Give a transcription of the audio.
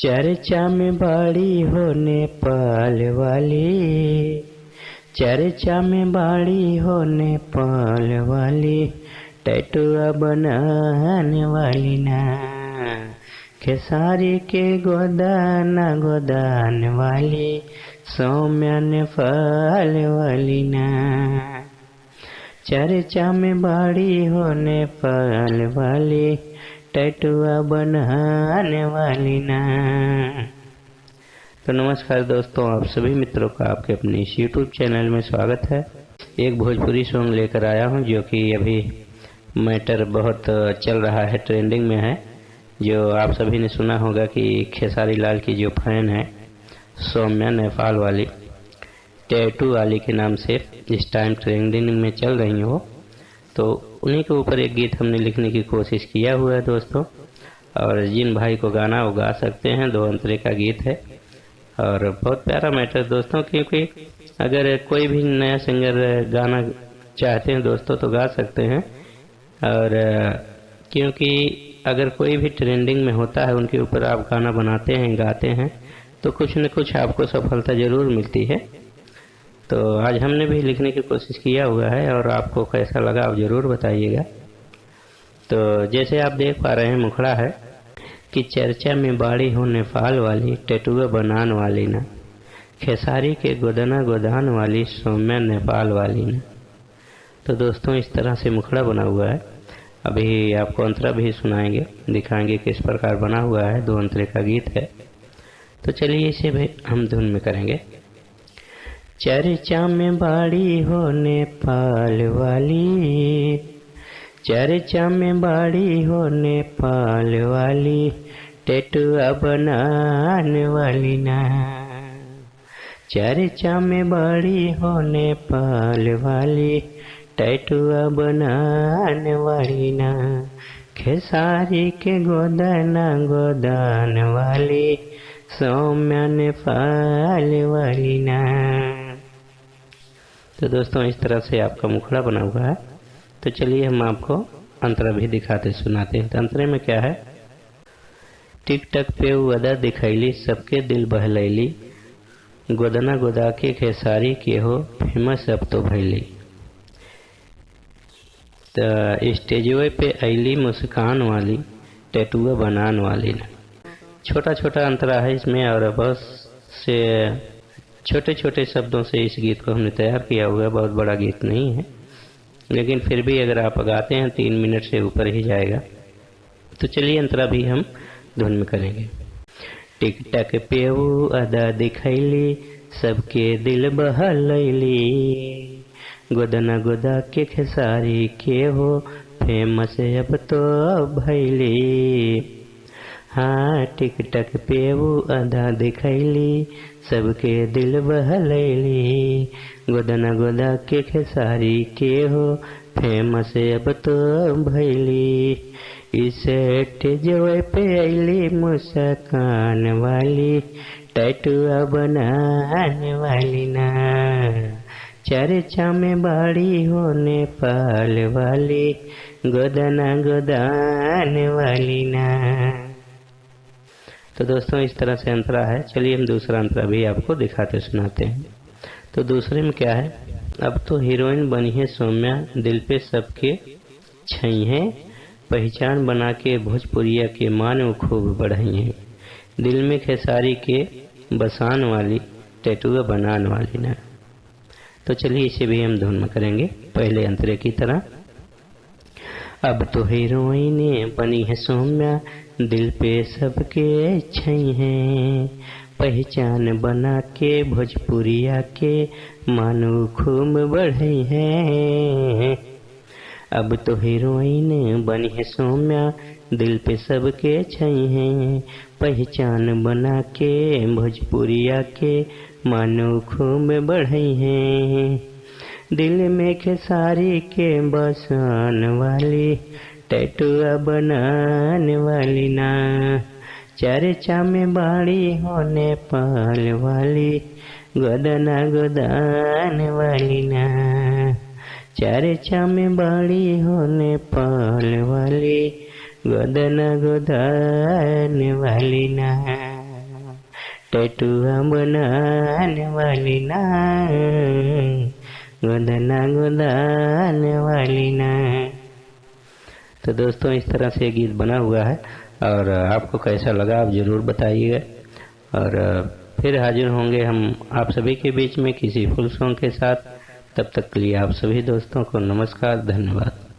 चर्चा में बड़ी हो नेपाल वाली, चर्चा में बड़ी हो नेपाल वाली, टैटुआ बनाने वाली ना, खेसारी के गोदान वाली, सौम्या नेपाल वाली ना। चर्चा में बड़ी हो नेपाल वाली, टैटुआ बनाने वाली ना। तो नमस्कार दोस्तों, आप सभी मित्रों का आपके अपने इस यूट्यूब चैनल में स्वागत है। एक भोजपुरी सॉन्ग लेकर आया हूं जो कि अभी मैटर बहुत चल रहा है, ट्रेंडिंग में है। जो आप सभी ने सुना होगा कि खेसारी लाल की जो फैन है सौम्या नेपाल वाली, टैटू वाली के नाम से इस टाइम ट्रेंडिंग में चल रही हो, तो उन्हीं के ऊपर एक गीत हमने लिखने की कोशिश किया हुआ है दोस्तों। और जिन भाई को गाना वो गा सकते हैं, 2 अंतरे का गीत है और बहुत प्यारा मैटर दोस्तों। क्योंकि अगर कोई भी नया सिंगर गाना चाहते हैं दोस्तों तो गा सकते हैं, और क्योंकि अगर कोई भी ट्रेंडिंग में होता है उनके ऊपर आप गाना बनाते हैं, गाते हैं, तो कुछ न कुछ आपको सफलता जरूर मिलती है। तो आज हमने भी लिखने की कोशिश किया हुआ है और आपको कैसा लगा आप ज़रूर बताइएगा। तो जैसे आप देख पा रहे हैं, मुखड़ा है कि चर्चा में बाड़ी हो नेपाल वाली, टैटुआ बनाने वाली ना, खेसारी के गोदान वाली, सौम्या नेपाल वाली ना। तो दोस्तों इस तरह से मुखड़ा बना हुआ है। अभी आपको अंतरा भी सुनाएंगे, दिखाएंगे किस प्रकार बना हुआ है। 2 अंतरे का गीत है, तो चलिए इसे भी हम धुन में करेंगे। चर्चा में बड़ी हो नेपाल वाली, चर्चा में बड़ी हो नेपाल वाली, टैटुआ बनाने वाली ना। चर्चा में बड़ी हो नेपाल वाली, टैटुआ बनाने वाली ना, खेसारी के गोदान वाली, सौम्या नेपाल वाली ना। तो दोस्तों इस तरह से आपका मुखड़ा बना हुआ है। तो चलिए हम आपको अंतरा भी दिखाते सुनाते हैं। तो अंतरे में क्या है? टिकटक पे वदा दिखैली, सबके दिल बहलैली, गोदा के खेसारी के हो फेमस अब तो भैली। तो स्टेजवे पे ऐली मुस्कान वाली, टैटुआ बनाने वाली ना। छोटा छोटा अंतरा है इसमें, और बहुत से छोटे छोटे शब्दों से इस गीत को हमने तैयार किया हुआ है। बहुत बड़ा गीत नहीं है, लेकिन फिर भी अगर आप गाते हैं 3 मिनट से ऊपर ही जाएगा। तो चलिए अंतरा भी हम धुन में करेंगे। टिकटक पे वो अदा दिखैली, सबके दिल बहलैली, गोदा के खेसारी के हो फेमस अब तो भैली। हाँ टिकटक पे वो अदा दिखैली, सबके दिल बहलैली, गोदा के खेसारी के हो फेमस अब तो भैली। इस स्टेजवे पे ऐली मुस्कान वाली, टैटुआ बनाने वाली ना। चर्चा में बड़ी हो नेपाल वाली, गोदान वाली ना। तो दोस्तों इस तरह से अंतरा है। चलिए हम दूसरा अंतरा भी आपको दिखाते सुनाते हैं। तो दूसरे में क्या है? अब तो हीरोइन बनी है सौम्या, दिल पे सबके छई है, पहचान बना के भोजपुरिया के मान खूब बढ़ाई है, दिल में खेसारी के बसान वाली, टैटुआ बनाने वाली ना। तो चलिए इसे भी हम धुन में करेंगे पहले अंतरे की तरह। अब तो हीरोइन बनी है सौम्या, दिल पे सबके छई है, पहचान बना के भोजपुरिया के मानो खूब बढ़ई है। अब तो हीरोइन बनी है सौम्या, दिल पे सबके छई है, पहचान बना के भोजपुरिया के मानो खूब बढ़ई है, दिल में खेसारी के बसान वाली, टैटुआ बनाने वाली ना। चर्चा में बड़ी हो नेपाल वाली, गोदान वाली ना। चर्चा में बड़ी हो नेपाल वाली, गोदान वाली ना। टैटुआ बनाने वाली ना, गोदना गोदाने वाली ना। तो दोस्तों इस तरह से गीत बना हुआ है और आपको कैसा लगा आप ज़रूर बताइएगा। और फिर हाजिर होंगे हम आप सभी के बीच में किसी फुल सॉन्ग के साथ। तब तक के लिए आप सभी दोस्तों को नमस्कार, धन्यवाद।